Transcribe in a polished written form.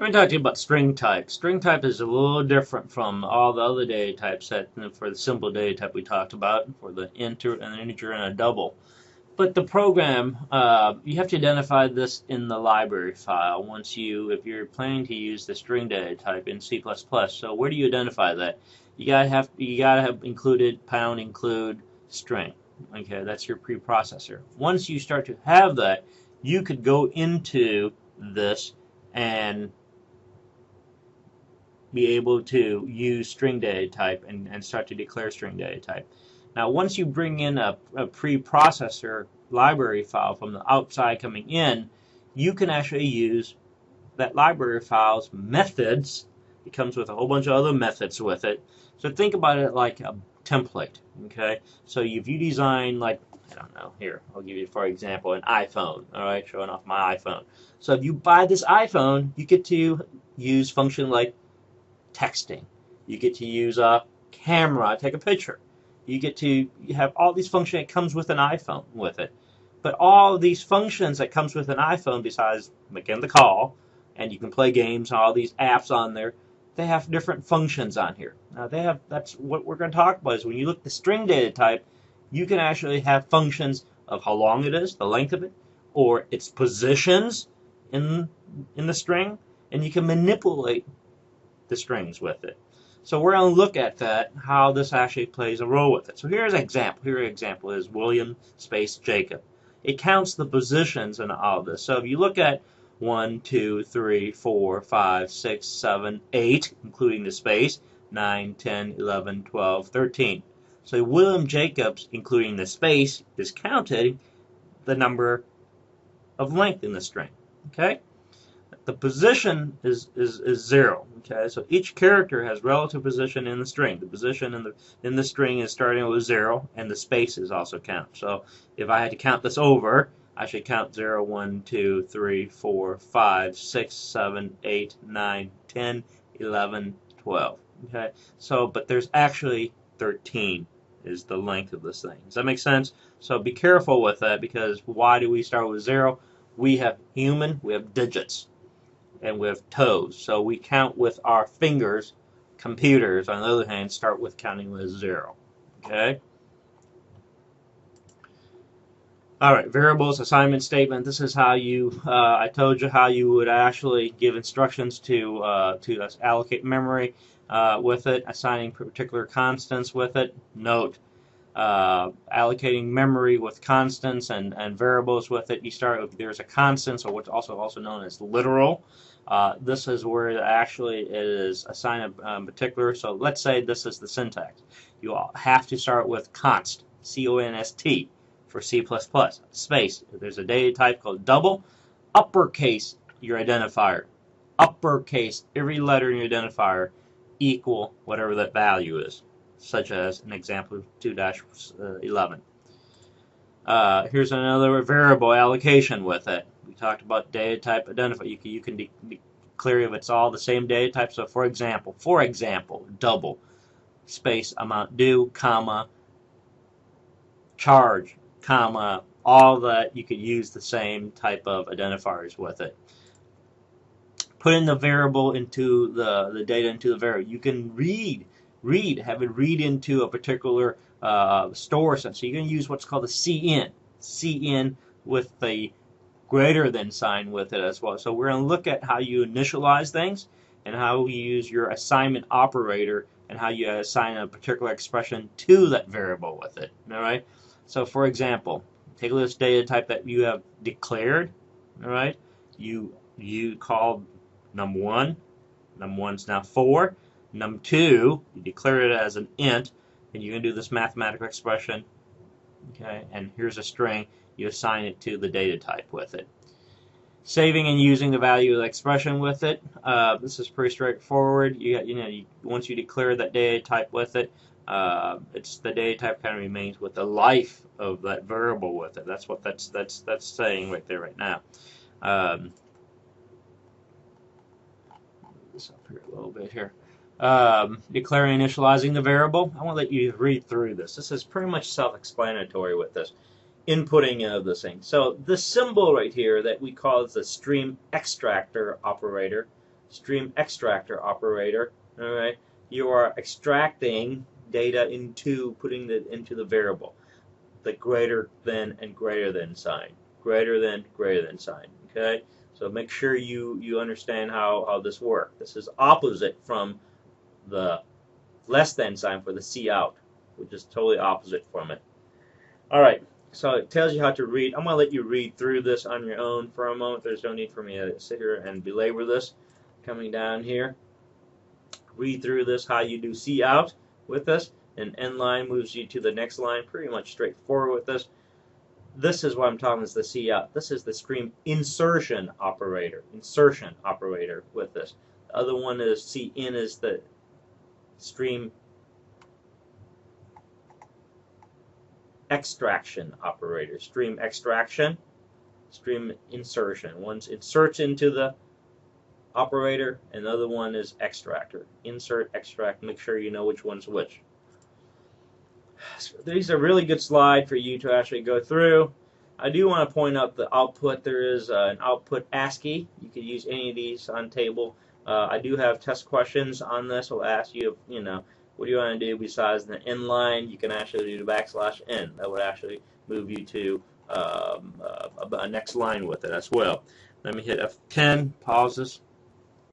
Let me talk to you about string type. String type is a little different from all the other data types that for the simple data type we talked about, for the an integer and a double. But the program, you have to identify this in the library file if you're planning to use the string data type in C++. So where do you identify that? You gotta have included #include string. Okay, that's your preprocessor. Once you start to have that, you could go into this and be able to use string data type and start to declare string data type. Now, once you bring in a preprocessor library file from the outside coming in, you can actually use that library file's methods. It comes with a whole bunch of other methods with it. So think about it like a template. Okay, so if you design, like, I don't know, here, I'll give you, for example, an iPhone. All right, showing off my iPhone. So if you buy this iPhone, you get to use function like texting. You get to use a camera, take a picture. You get to have all these functions that comes with an iPhone with it. But all these functions that comes with an iPhone, besides making the call, and you can play games, all these apps on there, they have different functions on here. Now that's what we're going to talk about is when you look at the string data type, you can actually have functions of how long it is, the length of it, or its positions in the string, and you can manipulate the strings with it. So we're going to look at that, how this actually plays a role with it. So here's an example. Here an example is William space Jacob. It counts the positions in all of this. So if you look at 1, 2, 3, 4, 5, 6, 7, 8, including the space, 9, 10, 11, 12, 13. So William Jacobs, including the space, is counting the number of length in the string. Okay? The position is 0. Okay, so each character has relative position in the string. The position in the string is starting with 0, and the spaces also count. So if I had to count this over, I should count 0, 1, 2, 3, 4, 5, 6, 7, 8, 9, 10, 11, 12. Okay, so but there's actually 13 is the length of this thing. Does that make sense? So be careful with that, because why do we start with 0? We have we have digits, and we have toes. So we count with our fingers. Computers, on the other hand, start with counting with 0. Okay? All right, variables, assignment statement. This is how you, I told you how you would actually give instructions to allocate memory with it, assigning particular constants with it. Note, allocating memory with constants and variables with it. You start with, there's a constant, so what's also known as literal. This is where actually it is assigned a particular. So let's say this is the syntax. You have to start with const, C-O-N-S-T, for C++. Space. There's a data type called double. Uppercase your identifier. Uppercase every letter in your identifier equal whatever that value is, such as an example 2-11. Here's another variable allocation with it. We talked about data type identifier. You can declare if it's all the same data type. So for example, double, space, amount due, comma, charge, comma, all that. You could use the same type of identifiers with it. Put in the variable into the data into the variable. You can have it read into a particular store. So you can use what's called a cin with the greater than sign with it as well. So we're going to look at how you initialize things and how you use your assignment operator and how you assign a particular expression to that variable with it. All right. So for example, take a look at this data type that you have declared. All right. You called num1. Num1's now 4. Num2, you declare it as an int, and you can do this mathematical expression. Okay, and here's a string. You assign it to the data type with it. Saving and using the value of the expression with it. This is pretty straightforward. Once you declare that data type with it, it's the data type kind of remains with the life of that variable with it. That's what that's saying right there right now. This up here a little bit here. Declaring initializing the variable. I want to let you read through this. This is pretty much self-explanatory with this. Inputting of this thing. So the symbol right here that we call the stream extractor operator stream extractor operator. All right, you are extracting data into putting it into the variable, the greater than and greater than sign, greater than sign. Okay, so make sure you understand how this works. This is opposite from the less than sign for the cout, which is totally opposite from it. All right, so it tells you how to read. I'm going to let you read through this on your own for a moment. There's no need for me to sit here and belabor this. Coming down here, read through this, how you do cout with this, and end line moves you to the next line. Pretty much straightforward with this. This is what I'm talking is the cout. This is the stream insertion operator. Insertion operator with this. The other one is cin is the stream extraction operator. Stream extraction, stream insertion. One's inserts into the operator, and the other one is extractor. Insert, extract. Make sure you know which one's which. So these are a really good slide for you to actually go through. I do want to point out the output. There is an output Ascii. You could use any of these on table. I do have test questions on this. I'll ask you, what do you want to do besides the end line? You can actually do the \n. That would actually move you to a next line with it as well. Let me hit F10, pause this.